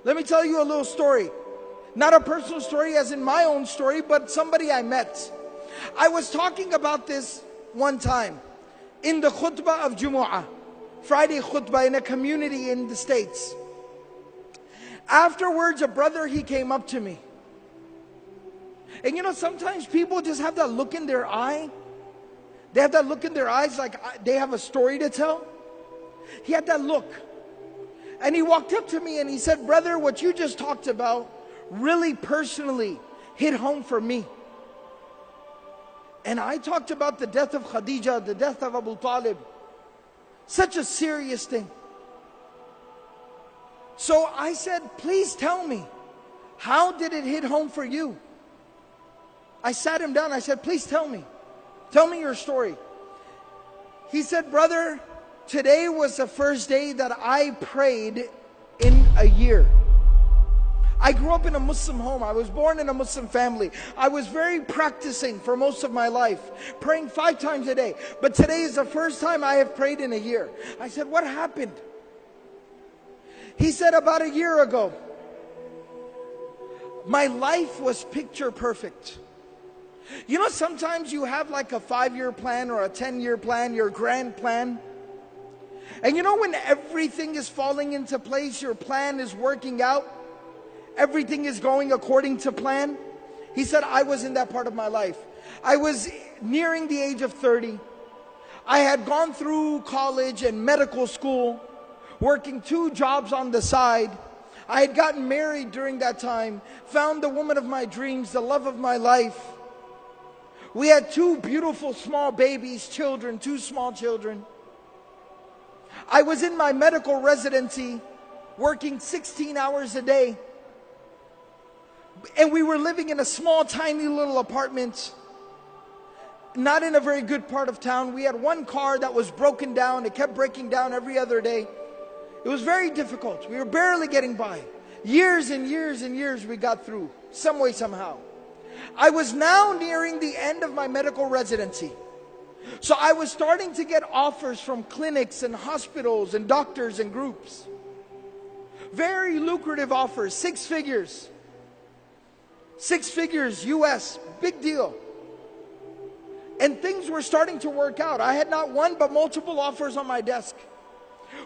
Let me tell you a little story. Not a personal story as in my own story, but somebody I met. I was talking about this one time in the khutbah of Jumu'ah, Friday khutbah in a community in the States. Afterwards, a brother, he came up to me. And you know, sometimes people just have that look in their eye. They have that look in their eyes like they have a story to tell. He had that look. And he walked up to me and he said, brother, what you just talked about really personally hit home for me. And I talked about the death of Khadija, the death of Abu Talib. Such a serious thing. So I said, please tell me, how did it hit home for you? I sat him down, I said, please tell me your story. He said, brother, today was the first day that I prayed in a year. I grew up in a Muslim home. I was born in a Muslim family. I was very practicing for most of my life, praying 5 times a day. But today is the first time I have prayed in a year. I said, what happened? He said, about a year ago, my life was picture perfect. You know, sometimes you have like a 5-year plan or a 10-year plan, your grand plan. And you know, when everything is falling into place, your plan is working out, everything is going according to plan. He said, I was in that part of my life. I was nearing the age of 30. I had gone through college and medical school, working 2 jobs on the side. I had gotten married during that time, found the woman of my dreams, the love of my life. We had 2 beautiful small babies, children, 2 small children. I was in my medical residency, working 16 hours a day. And we were living in a small, tiny little apartment, not in a very good part of town. We had 1 car that was broken down. It kept breaking down every other day. It was very difficult. We were barely getting by. Years and years and years we got through, some way, somehow. I was now nearing the end of my medical residency. So I was starting to get offers from clinics and hospitals and doctors and groups. Very lucrative offers, 6 figures. 6 figures US, big deal. And things were starting to work out. I had not one but multiple offers on my desk.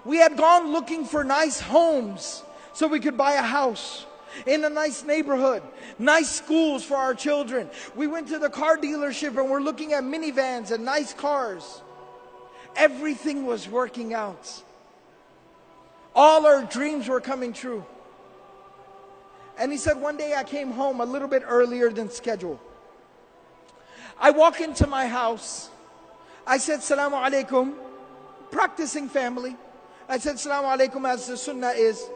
We had gone looking for nice homes so we could buy a house in a nice neighborhood, nice schools for our children. We went to the car dealership and we're looking at minivans and nice cars. Everything was working out. All our dreams were coming true. And he said, one day I came home a little bit earlier than scheduled. I walk into my house. I said, Salamu alaikum, practicing family. I said, Salamu alaikum, as the sunnah is.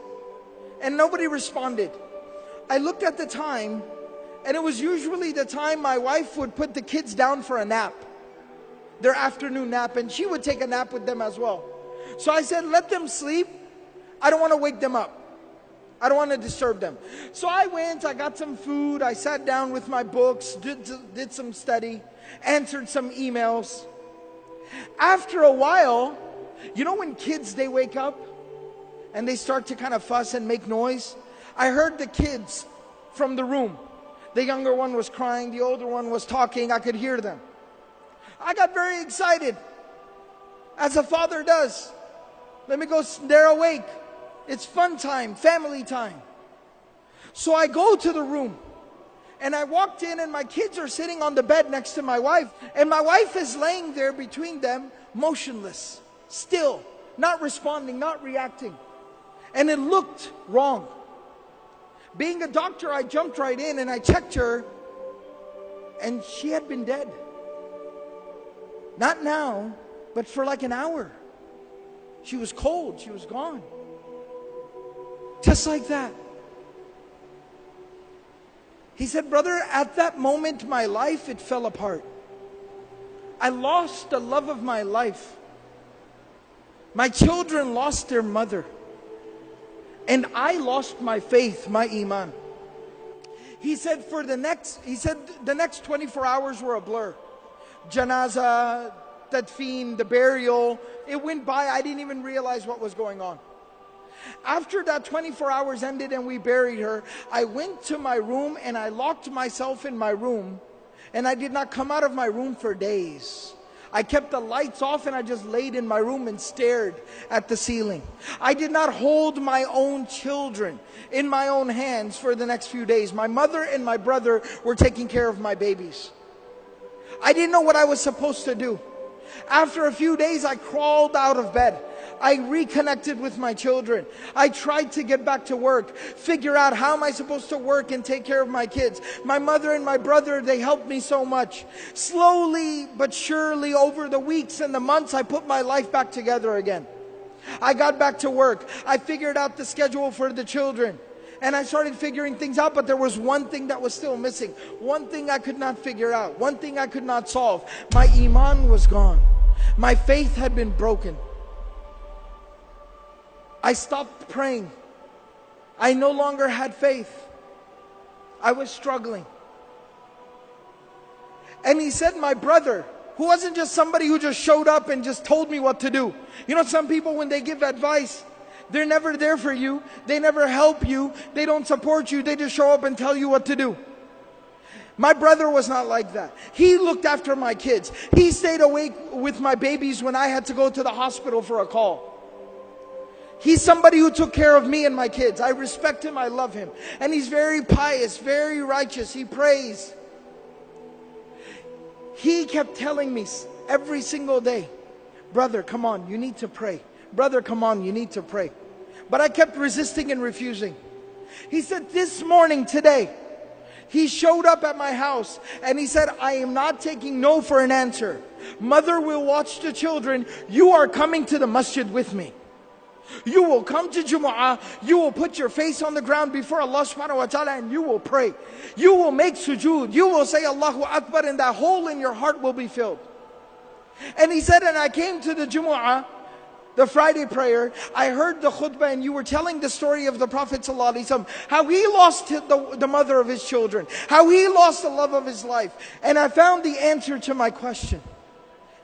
And nobody responded. I looked at the time, and it was usually the time my wife would put the kids down for a nap, their afternoon nap, and she would take a nap with them as well. So I said, let them sleep. I don't want to wake them up. I don't want to disturb them. So I went, I got some food, I sat down with my books, did some study, answered some emails. After a while, you know when kids, they wake up and they start to kind of fuss and make noise? I heard the kids from the room. The younger one was crying, the older one was talking, I could hear them. I got very excited, as a father does. Let me go, they're awake. It's fun time, family time. So I go to the room and I walked in and my kids are sitting on the bed next to my wife. And my wife is laying there between them, motionless, still, not responding, not reacting. And it looked wrong. Being a doctor, I jumped right in and I checked her and she had been dead. Not now, but for like an hour. She was cold, she was gone. Just like that. He said, brother, at that moment, my life, it fell apart. I lost the love of my life. My children lost their mother. And I lost my faith, my iman. He said, the next 24 hours were a blur. Janazah, tadfeen, the burial, it went by. I didn't even realize what was going on. After that 24 hours ended and we buried her, I went to my room and I locked myself in my room, and I did not come out of my room for days. I kept the lights off and I just laid in my room and stared at the ceiling. I did not hold my own children in my own hands for the next few days. My mother and my brother were taking care of my babies. I didn't know what I was supposed to do. After a few days, I crawled out of bed. I reconnected with my children. I tried to get back to work, figure out how am I supposed to work and take care of my kids. My mother and my brother, they helped me so much. Slowly but surely, over the weeks and the months, I put my life back together again. I got back to work. I figured out the schedule for the children. And I started figuring things out, but there was one thing that was still missing. One thing I could not figure out. One thing I could not solve. My iman was gone. My faith had been broken. I stopped praying. I no longer had faith. I was struggling. And he said, my brother, who wasn't just somebody who just showed up and just told me what to do. You know, some people, when they give advice, they're never there for you. They never help you. They don't support you. They just show up and tell you what to do. My brother was not like that. He looked after my kids. He stayed awake with my babies when I had to go to the hospital for a call. He's somebody who took care of me and my kids. I respect him. I love him. And he's very pious, very righteous. He prays. He kept telling me every single day, brother, come on, you need to pray. Brother, come on, you need to pray. But I kept resisting and refusing. He said, this morning, today, he showed up at my house and he said, I am not taking no for an answer. Mother will watch the children. You are coming to the masjid with me. You will come to Jumu'ah. You will put your face on the ground before Allah subhanahu wa ta'ala and you will pray. You will make sujood. You will say Allahu Akbar and that hole in your heart will be filled. And he said, and I came to the Jumu'ah, the Friday prayer, I heard the khutbah and you were telling the story of the Prophet ﷺ, how he lost the mother of his children, how he lost the love of his life. And I found the answer to my question.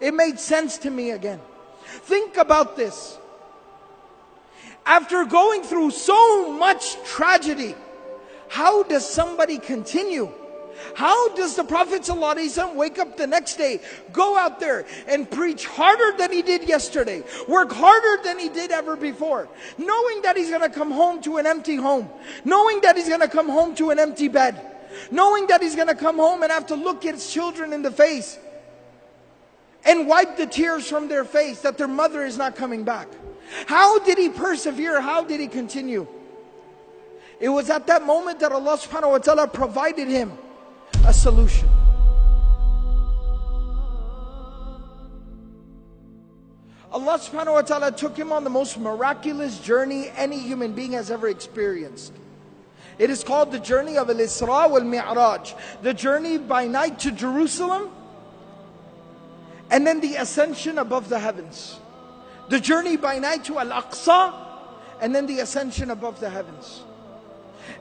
It made sense to me again. Think about this. After going through so much tragedy, how does somebody continue? How does the Prophet ﷺ wake up the next day, go out there and preach harder than he did yesterday, work harder than he did ever before, knowing that he's going to come home to an empty home, knowing that he's going to come home to an empty bed, knowing that he's going to come home and have to look his children in the face and wipe the tears from their face that their mother is not coming back? How did he persevere? How did he continue? It was at that moment that Allah subhanahu wa ta'ala provided him a solution. Allah subhanahu wa ta'ala took him on the most miraculous journey any human being has ever experienced. It is called the journey of Al-Isra wal-Mi'raj, the journey by night to Jerusalem, and then the ascension above the heavens. The journey by night to Al-Aqsa, and then the ascension above the heavens.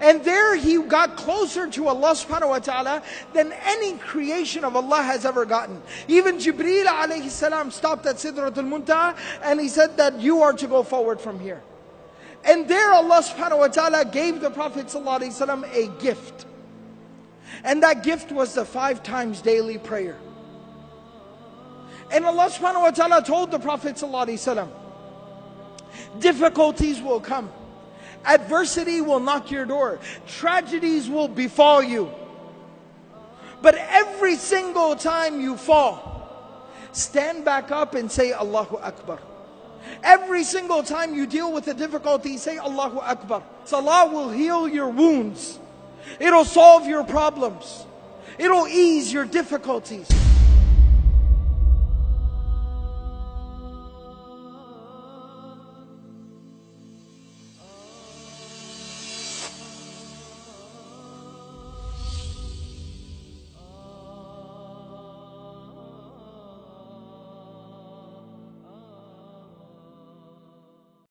And there he got closer to Allah subhanahu wa ta'ala than any creation of Allah has ever gotten. Even Jibreel alayhi salam stopped at Sidratul Muntaha and he said that you are to go forward from here. And there Allah subhanahu wa ta'ala gave the Prophet sallallahu alayhi wasallam a gift. And that gift was the 5 times daily prayer. And Allah subhanahu wa ta'ala told the Prophet sallallahu alayhi wasallam, difficulties will come. Adversity will knock your door. Tragedies will befall you. But every single time you fall, stand back up and say Allahu Akbar. Every single time you deal with a difficulty, say Allahu Akbar. Salah will heal your wounds. It'll solve your problems. It'll ease your difficulties.